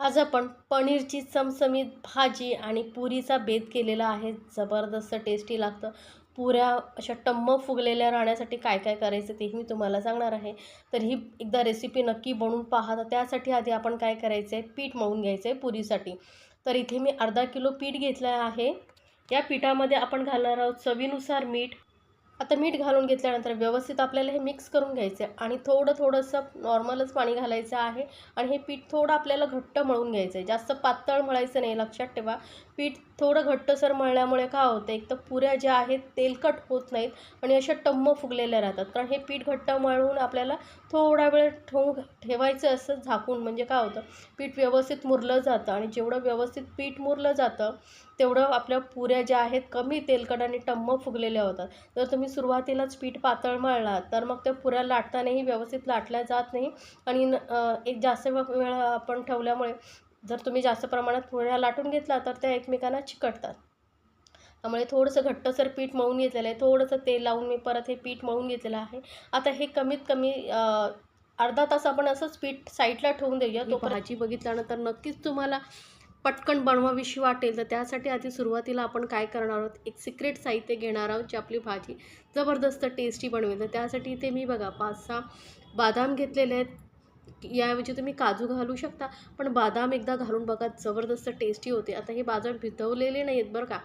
आज आपण पनीरची चमचमीत भाजी आणि पुरीचा बेत केलेला आहे. जबरदस्त टेस्टी लागतं. पुऱ्या अशा टम्म फुगलेल्या राहण्यासाठी काय काय करायचं तेही मी तुम्हाला सांगणार आहे. तर ही एकदा रेसिपी नक्की बनवून पहा. तर त्यासाठी आधी आपण काय करायचं आहे, पीठ मळून घ्यायचं आहे पुरीसाठी. तर इथे मी अर्धा किलो पीठ घेतलं आहे. या पिठामध्ये आपण घालणार आहोत चवीनुसार मीठ. आता मीठ घालून घेतल्यानंतर व्यवस्थित आपल्याला हे मिक्स करून घ्यायचं आहे आणि थोडंसं नॉर्मलच पाणी घालायचं आहे आणि हे पीठ थोडं आपल्याला घट्ट मळून घ्यायचं आहे. जास्त पातळ मळायचं नाही, लक्षात ठेवा. पीठ थोडं घट्टसर मळल्यामुळे काय होतं, एक तर पुऱ्या ज्या आहेत तेलकट होत नाहीत आणि अशा टम्म फुगलेल्या राहतात. कारण हे पीठ घट्ट मळून आपल्याला थोडा वेळ ठेवायचं असं झाकून, म्हणजे काय होतं, पीठ व्यवस्थित मुरलं जातं आणि जेवढं व्यवस्थित पीठ मुरलं जातं तेवढं आपल्या पुऱ्या ज्या आहेत कमी तेलकट आणि टम्म फुगलेल्या होतात. जर तुम्ही सुरुवातीलाच पीठ पातळ मळला तर मग त्या पुऱ्या लाटतानाही व्यवस्थित लाटल्या जात नाही आणि एक जास्त वेळ आपण ठेवल्यामुळे जर तुम्ही जास्त प्रमाणात पुऱ्या लाटून घेतला तर त्या एकमेकांना चिकटतात. त्यामुळे थोडंसं घट्टसर पीठ मळून घेतलेलं आहे. थोडंसं तेल लावून मी परत हे पीठ मळून घेतलेलं आहे. आता हे कमीत कमी अर्धा तास आपण असंच पीठ साईडला ठेवून देऊया. तो भाजी बघितल्यानंतर नक्कीच तुम्हाला पटकन बनवावीशी वाटेल. तर त्यासाठी आधी सुरुवातीला आपण काय करणार आहोत, एक सिक्रेट साहित्य घेणार आहोत जे आपली भाजी जबरदस्त टेस्टी बनवेल. तर त्यासाठी इथे मी बघा 5-6 बादाम घेतलेले आहेत. याऐवजी तुम्ही काजू घालू शकता, पण बादाम एकदा घालून बघा, जबरदस्त टेस्टी होते. आता हे बादाम भिजवलेले नाही आहेत बरं का,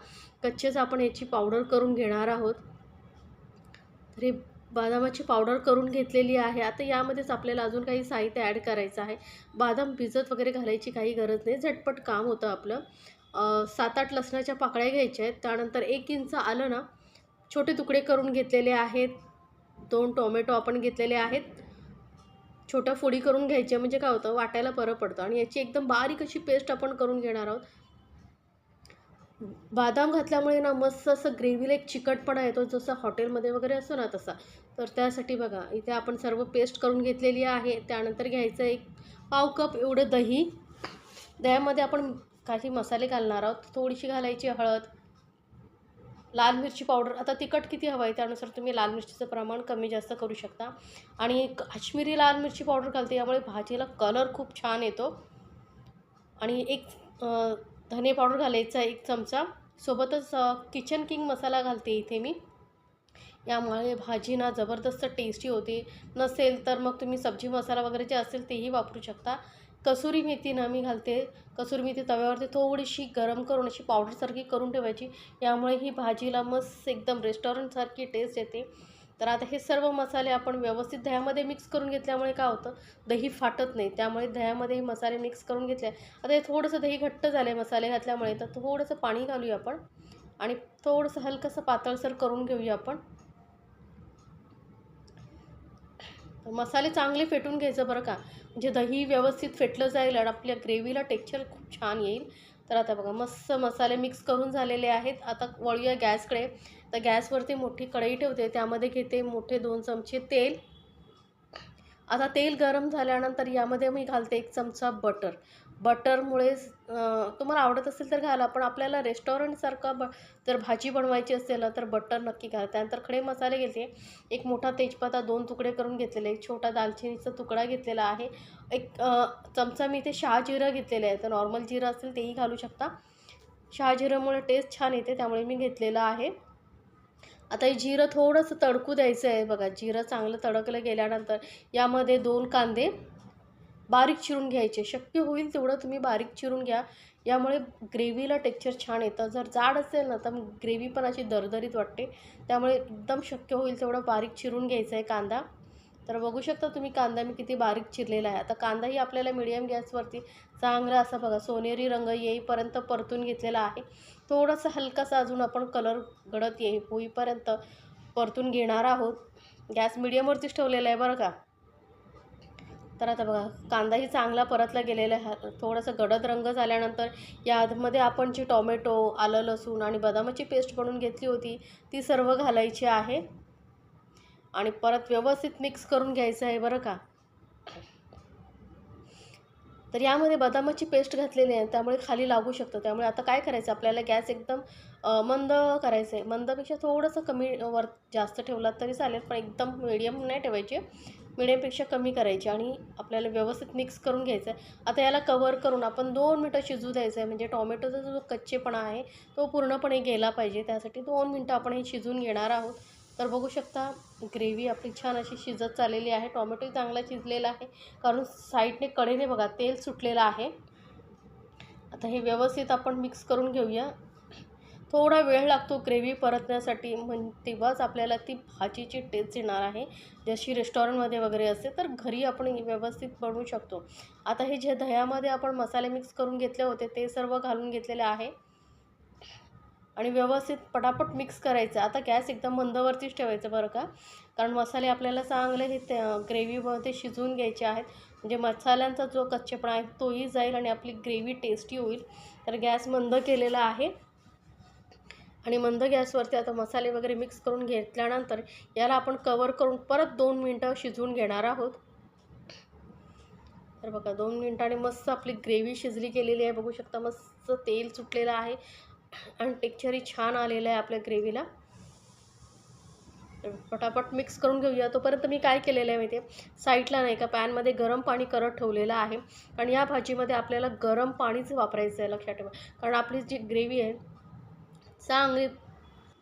कच्चेच आपण याची पावडर करून घेणार आहोत. तर हे बदामाची पावडर करून घेतलेली आहे. आता यामध्येच आपल्याला अजून काही साहित्य ॲड करायचं आहे. बदाम भिजत वगैरे घालायची काही गरज नाही, झटपट काम होतं आपलं. 7-8 लसणाच्या पाकळ्या घ्यायच्या आहेत. त्यानंतर 1 इंच आलं ना छोटे तुकडे करून घेतलेले आहेत. 2 टोमॅटो आपण घेतलेले आहेत. छोट्या फोडी करून घ्यायच्या, म्हणजे काय होतं, वाटायला बरं पडतं आणि याची एकदम बारीक अशी पेस्ट आपण करून घेणार आहोत. बदाम घातल्यामुळे ना मस्त असं ग्रेव्हीला एक चिकटपणा येतो, जसं हॉटेलमध्ये वगैरे असतो ना तसा. तर त्यासाठी बघा इथे आपण सर्व पेस्ट करून घेतलेली आहे. त्यानंतर घ्यायचं एक पाव कप एवढं दही. दह्यामध्ये आपण काही मसाले घालणार आहोत. थोडीशी घालायची हळद, लाल मिरची पावडर. आता तिखट किती हवं आहे त्यानुसार तुम्ही लाल मिरचीचं प्रमाण कमी जास्त करू शकता. आणि काश्मीरी लाल मिरची पावडर घालते, यामुळे भाजीला कलर खूप छान येतो. आणि एक धने पावडर घालायचा 1 चमचा. सोबतच किचन किंग मसाला घालते इथे मी. यामुळे भाजी ना जबरदस्त टेस्टी होते. नसेल तर मग तुम्ही सब्जी मसाला वगैरे जे असेल तेही वापरू शकता. कसुरी मेथी ना मी घालते. कसुरी मेथी तव्यावरती थोडीशी गरम करून अशी पावडरसारखी करून ठेवायची. यामुळे ही भाजीला मस्त एकदम रेस्टॉरंटसारखी टेस्ट येते. तर आता हे सर्व मसाले आपण व्यवस्थित दह्यामध्ये मिक्स करून घेतल्यामुळे काय होतं, दही फाटत नाही. त्यामुळे दह्यामध्ये हे मसाले मिक्स करून घेतले. आता हे थोडंसं दही घट्ट झालं आहे मसाले घातल्यामुळे, तर थोडंसं पाणी घालूया आपण आणि थोडंसं हलकंसं पातळसर करून घेऊया आपण. मसाले चांगले फेटून घ्यायचं बरं का, म्हणजे दही व्यवस्थित फेटलं जाईल आणि आपल्या ग्रेव्हीला टेक्स्चर खूप छान येईल. तर आता बघा मस्त मसाले मिक्स करून झालेले आहेत. आता वळूया गॅसकडे. तर गॅसवरती मोठी कढई ठेवते, त्यामध्ये घेते मोठे 2 चमचे तेल. आता तेल गरम झाल्यानंतर यामध्ये मी घालते 1 चमचा बटर. बटरमुळे तुम्हाला आवडत असेल तर घाला, पण आपल्याला रेस्टॉरंटसारखं जर भाजी बनवायची असेल ना तर बटर नक्की घाला. त्यानंतर खडे मसाले घेते. एक मोठा तेजपत्ता 2 तुकडे करून घेतलेले, एक छोटा दालचिनीचा तुकडा घेतलेला आहे. एक चमचा मी इथे शहाजिरं घेतलेलं आहे. तर नॉर्मल जिरं असेल तेही घालू शकता. शहाजिऱ्यामुळे टेस्ट छान येते, त्यामुळे मी घेतलेलं आहे. आता हे जिरं थोडंसं तडकू द्यायचं आहे. बघा जिरं चांगलं तडकलं गेल्यानंतर यामध्ये 2 कांदे बारीक चिरून घ्यायचे. शक्य होईल तेवढं तुम्ही बारीक चिरून घ्या, यामुळे ग्रेव्हीला टेक्स्चर छान येतं. जर जाड असेल ना तर ग्रेव्ही पण अशी दरदरीत वाटते. त्यामुळे एकदम शक्य होईल तेवढं बारीक चिरून घ्यायचं आहे कांदा. तर बघू शकता तुम्ही कांदा मी किती बारीक चिरलेला आहे. आता कांदाही आपल्याला मीडियम गॅसवरती चांगला असा बघा सोनेरी रंग येईपर्यंत परतून घेतलेला आहे. थोडंसं हलकासा अजून आपण कलर गडद होईपर्यंत परतून घेणार आहोत. गॅस मीडियमवरतीच ठेवलेला आहे बरं का. तर आता बघा कांदाही चांगला परतला गेलेला आहे. थोडंसं गडद रंग झाल्यानंतर यामध्ये आपण जी टोमॅटो, आलं, लसूण आणि बदामाची पेस्ट बनवून घेतली होती ती सर्व घालायची आहे आणि परत व्यवस्थित मिक्स करून घ्यायचं आहे बरं का. तर यामध्ये बदामाची पेस्ट घातलेली आहे, त्यामुळे खाली लागू शकतं. त्यामुळे आता काय करायचं, आपल्याला गॅस एकदम मंद करायचं आहे. मंदपेक्षा थोडंसं कमी जास्त ठेवलात तरी चालेल, पण एकदम मीडियम नाही ठेवायचे. मिडियमपेक्षा कमी करायची आणि आपल्याला व्यवस्थित मिक्स करून घ्यायचं आहे. आता याला कव्हर करून आपण 2 मिनटं शिजू द्यायचं आहे, म्हणजे टोमॅटोचा जो कच्चेपणा आहे तो पूर्णपणे गेला पाहिजे. त्यासाठी 2 मिनटं आपण हे शिजवून घेणार आहोत. तर बघू शकता ग्रेव्ही आपली छान अशी शिजत चाललेली आहे. टोमॅटोही चांगला शिजलेला आहे, कारण साईडने कडेने बघा तेल सुटलेलं आहे. आता हे व्यवस्थित आपण मिक्स करून घेऊया. थोडा वेळ लागतो ग्रेव्ही परतण्यासाठी, तेव्हाच आपल्याला ती भाजीची टेस्ट येणार आहे. जशी रेस्टॉरंटमध्ये वगैरे असते, तर घरी आपण व्यवस्थित बनवू शकतो. आता हे जे दह्यामध्ये आपण मसाले मिक्स करून घेतले होते ते सर्व घालून घेतलेले आहे आणि व्यवस्थित पटापट मिक्स करायचं. आता गॅस एकदम मंदवरतीच ठेवायचं बरं का, कारण मसाले आपल्याला चांगले हे ग्रेव्हीमध्ये शिजवून घ्यायचे आहेत, म्हणजे मसाल्यांचा जो कच्चेपणा आहे तोही जाईल आणि आपली ग्रेव्ही टेस्टी होईल. तर गॅस मंद केलेला आहे आणि मंद गॅसवरती आता मसाले वगैरे मिक्स करून घेतल्यानंतर याला आपण कवर करून परत 2 मिनटं शिजवून घेणार आहोत. तर बघा 2 मिनटांनी मस्त आपली ग्रेव्ही शिजली गेलेली आहे. बघू शकता मस्त तेल सुटलेलं आहे आणि टेक्स्चरही छान आलेलं आहे आपल्या ग्रेव्हीला. तर पटापट मिक्स करून घेऊया. तोपर्यंत मी काय केलेलं आहे माहिती आहे, साईडला नाही का पॅनमध्ये गरम पाणी करत ठेवलेलं आहे आणि या भाजीमध्ये आपल्याला गरम पाणीच वापरायचं आहे, लक्षात ठेवा. कारण आपली जी ग्रेव्ही आहे चांगली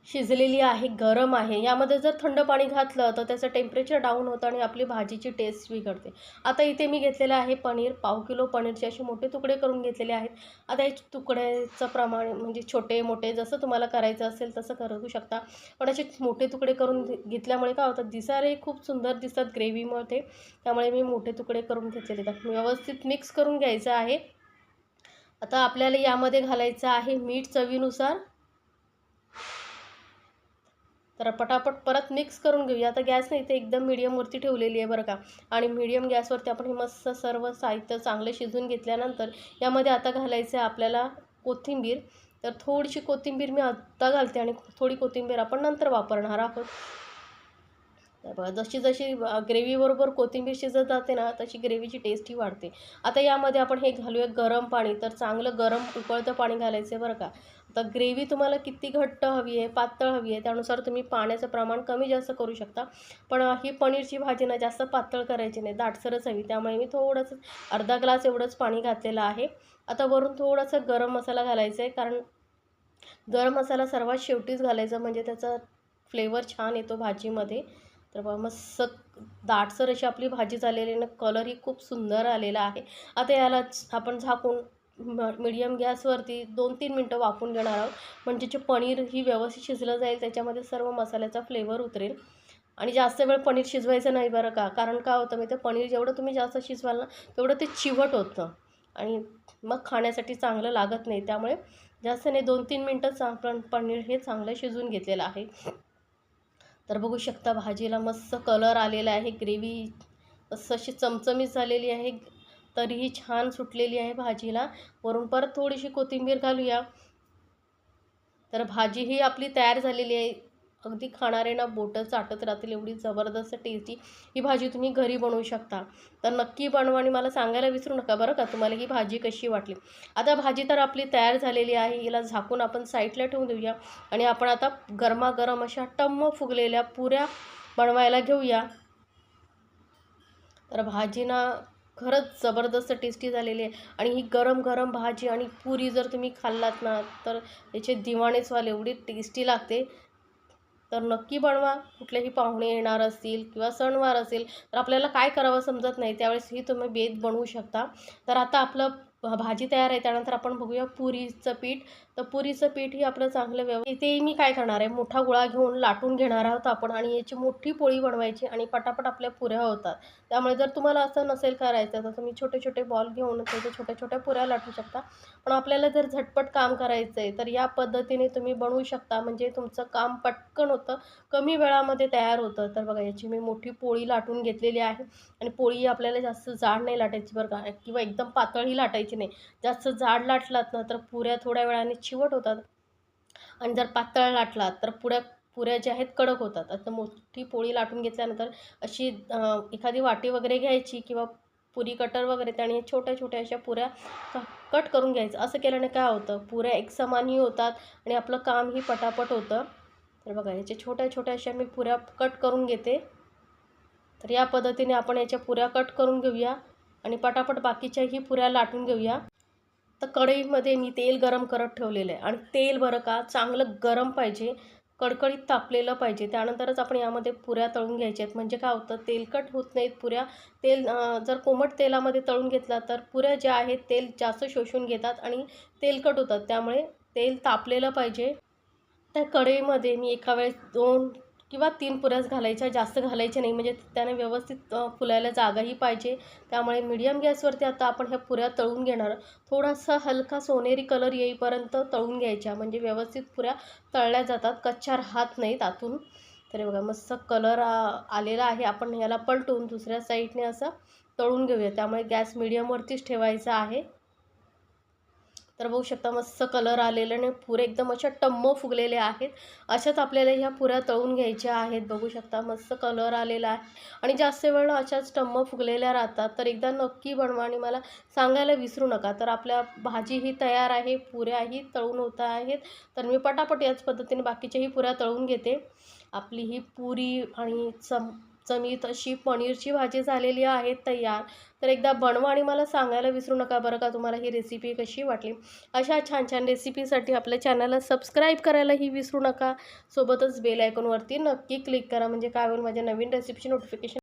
शिजलेली आहे, गरम आहे. यामध्ये जर थंड पाणी घातलं तर त्याचं टेम्परेचर डाऊन होतं आणि आपली भाजीची टेस्ट बिघडते. आता इथे मी घेतलेलं आहे पनीर, 1/2 किलो पनीरचे असे मोठे तुकडे करून घेतलेले आहेत. आता हे तुकड्याचं प्रमाण म्हणजे छोटे मोठे जसं तुम्हाला करायचं असेल तसं करू शकता, पण असे मोठे तुकडे करून घेतल्यामुळे काय होतं, दिसायलाही खूप सुंदर दिसतात ग्रेव्हीमध्ये. त्यामुळे मी मोठे तुकडे करून घेतलेले आहेत. व्यवस्थित मिक्स करून घ्यायचं आहे. आता आपल्याला यामध्ये घालायचं आहे मीठ चवीनुसार. तर पटापट परत मिक्स करून घेऊया. आता गॅस नाही इथे एकदम मीडियमवरती ठेवलेली आहे बरं का, आणि मीडियम गॅसवरती आपण हे मस्त सर्व साहित्य चांगले शिजवून घेतल्यानंतर यामध्ये आता घालायचं आहे आपल्याला कोथिंबीर. तर थोडीशी कोथिंबीर मी आत्ता घालते आणि थोडी कोथिंबीर आपण नंतर वापरणार आहोत. तर बघा जशी जशी ग्रेव्हीबरोबर कोथिंबीर शिजत जाते ना, तशी ग्रेव्हीची टेस्टही वाढते. आता यामध्ये आपण हे घालूया गरम पाणी. तर चांगलं गरम उकळतं पाणी घालायचं आहे बरं का. आता ग्रेव्ही तुम्हाला किती घट्ट हवी आहे, पातळ हवी आहे, त्यानुसार तुम्ही पाण्याचं प्रमाण कमी जास्त करू शकता. पण ही पनीरची भाजी ना जास्त पातळ करायची नाही, दाटसरच हवी. त्यामुळे मी थोडंसं अर्धा ग्लास एवढंच पाणी घातलेलं आहे. आता वरून थोडासा गरम मसाला घालायचा आहे, कारण गरम मसाला सर्वात शेवटीच घालायचा, म्हणजे त्याचा फ्लेवर छान येतो भाजीमध्ये. तर बघा मस्त दाटसर अशी आपली भाजी झालेली आहे, कलरही खूप सुंदर आलेला आहे. आता याला आपण झाकून मीडियम गॅसवरती 2-3 मिनटं वाफवून घेणार आहोत, म्हणजे जे पनीर ही व्यवस्थित शिजलं जाईल, त्याच्यामध्ये सर्व मसाल्याचा फ्लेवर उतरेल. आणि जास्त वेळ पनीर शिजवायचं नाही बरं का, कारण काय होतं माहिती आहे, पनीर जेवढं तुम्ही जास्त शिजवाल ना तेवढं ते चिवट होतं आणि मग खाण्यासाठी चांगलं लागत नाही. त्यामुळे जास्त नाही 2-3 मिनटंच आपण पनीर हे चांगलं शिजवून घेतलेलं आहे. तर बघू शकता भाजीला मस्त कलर आलेला आहे, ग्रेव्ही मस्त अशी चमचमीत झालेली आहे, तरीही छान सुटलेली आहे भाजीला. वरून परत थोडीशी कोथिंबीर घालूया. तर भाजी ही आपली तयार झालेली आहे. अगदी खाणाऱ्यांना बोटं चाटत राहतील एवढी जबरदस्त टेस्टी ही भाजी तुम्ही घरी बनवू शकता. तर नक्की बनवा आणि मला सांगायला विसरू नका बरं का तुम्हाला ही भाजी कशी वाटली. आता भाजी तर आपली तयार झालेली आहे. हिला झाकून आपण साईडला ठेवून देऊया आणि आपण आता गरमागरम अशा टम्म फुगलेल्या पुऱ्या बनवायला घेऊया. तर भाजी ना खरंच जबरदस्त टेस्टी झालेली आहे आणि ही गरम गरम भाजी आणि पुरी जर तुम्ही खाल्लात ना तर याचे दिवाणेच व्हाल, एवढी टेस्टी लागते. तर नक्की बनवा. कुठलेही पाहुणे येणार असतील किंवा सणवार असेल तर आपल्याला काय करावं समजत नाही, त्यावेळेस ही तुम्ही बेत बनवू शकता. तर आता आपलं भाजी तयार आहे. त्यानंतर आपण बघूया पुरीचं पीठ. तर पुरीचं पीठ ही आपलं चांगलं इथे मी काय करणार आहे, मोठा गोळा घेऊन लाटून घेणार आहोत आपण आणि याची मोठी पोळी बनवायची आणि पटापट आपल्या पुऱ्या होतात. त्यामुळे जर तुम्हाला असं नसेल करायचं तर तुम्ही छोटे छोटे बॉल घेऊन त्याच्या छोट्या छोट्या पुऱ्या लाटू शकता. पण आपल्याला जर झटपट काम करायचं आहे तर या पद्धतीने तुम्ही बनवू शकता, म्हणजे तुमचं काम पटकन होतं, कमी वेळामध्ये तयार होतं. तर बघा याची मी मोठी पोळी लाटून घेतलेली आहे आणि पोळी आपल्याला जास्त जाड नाही लाटायची बरं का, किंवा एकदम पातळही लाटायची नाही. जास्त जाड लाटलात ना तर पुऱ्या थोड्या वेळाने चिवट होतात आणि जर पातळ लाटलात तर पुऱ्या पुऱ्या ज्या आहेत कडक होतात. आता मोठी पोळी लाटून घेतल्यानंतर अशी एखादी वाटी वगैरे घ्यायची किंवा पुरी कटर वगैरे, त्याने छोट्या छोट्या अशा पुऱ्या कट करून घ्यायचं. असं केल्याने काय होतं, पुऱ्या एकसमानही होतात आणि आपलं कामही पटापट होतं. तर बघा याच्या छोट्या छोट्या अशा मी पुऱ्या कट करून घेते. तर या पद्धतीने आपण याच्या पुऱ्या कट करून घेऊया आणि पटापट बाकीच्याही पुऱ्या लाटून घेऊया. तर कढईमध्ये मी तेल गरम करत ठेवलेलं आहे आणि तेल बरं का चांगलं गरम पाहिजे, कडकडीत तापलेलं पाहिजे. त्यानंतरच आपण यामध्ये पुऱ्या तळून घ्यायच्या आहेत. म्हणजे काय होतं, तेलकट होत नाहीत पुऱ्या. जर कोमट तेलामध्ये तळून घेतला तर पुऱ्या ज्या आहेत तेल जास्त शोषून घेतात आणि तेलकट होतात. त्यामुळे तेल तापलेलं पाहिजे. त्या कढईमध्ये मी एका वेळेस 2 किंवा 3 पुऱ्याच घालायच्या, जास्त घालायच्या नाही. म्हणजे त्याने व्यवस्थित फुलायला जागाही पाहिजे. त्यामुळे मीडियम गॅसवरती आता आपण ह्या पुऱ्या तळून घेणार. थोडासा हलका सोनेरी कलर येईपर्यंत तळून घ्यायच्या, म्हणजे व्यवस्थित पुऱ्या तळल्या जातात, कच्च्या राहत नाहीत आतून. तर हे बघा मस्त कलर आलेला आहे. आपण याला पलटून दुसऱ्या साईडने असं तळून घेऊया. त्यामुळे गॅस मीडियमवरतीच ठेवायचा आहे. तर बघू शकता मस्त कलर आलेला आणि पुरे एकदम अशा टम्म फुगलेले आहेत. अशाच आपल्याला ह्या पुऱ्या तळून घ्यायच्या आहेत. बघू शकता मस्त कलर आलेला आहे आणि जास्त वेळ अशाच टम्म फुगलेल्या राहतात. तर एकदा नक्की बनवा आणि मला सांगायला विसरू नका. तर आपल्या भाजीही तयार आहे, पुऱ्याही तळून होत आहेत. तर मी पटापट याच पद्धतीने बाकीच्याही पुऱ्या तळून घेते. आपली ही पुरी आणि चमचमीत अशी पनीरची भाजी झालेली आहे तयार. तर एकदा बनवा आणि मला सांगायला विसरू नका बरं का, तुम्हाला ही रेसिपी कशी वाटली. अशा छान छान रेसिपीसाठी आपल्या चॅनलला सबस्क्राईब करायलाही विसरू नका. सोबतच बेल आयकॉनवरती नक्की क्लिक करा, म्हणजे काय होईल, माझ्या नवीन रेसिपीची नोटिफिकेशन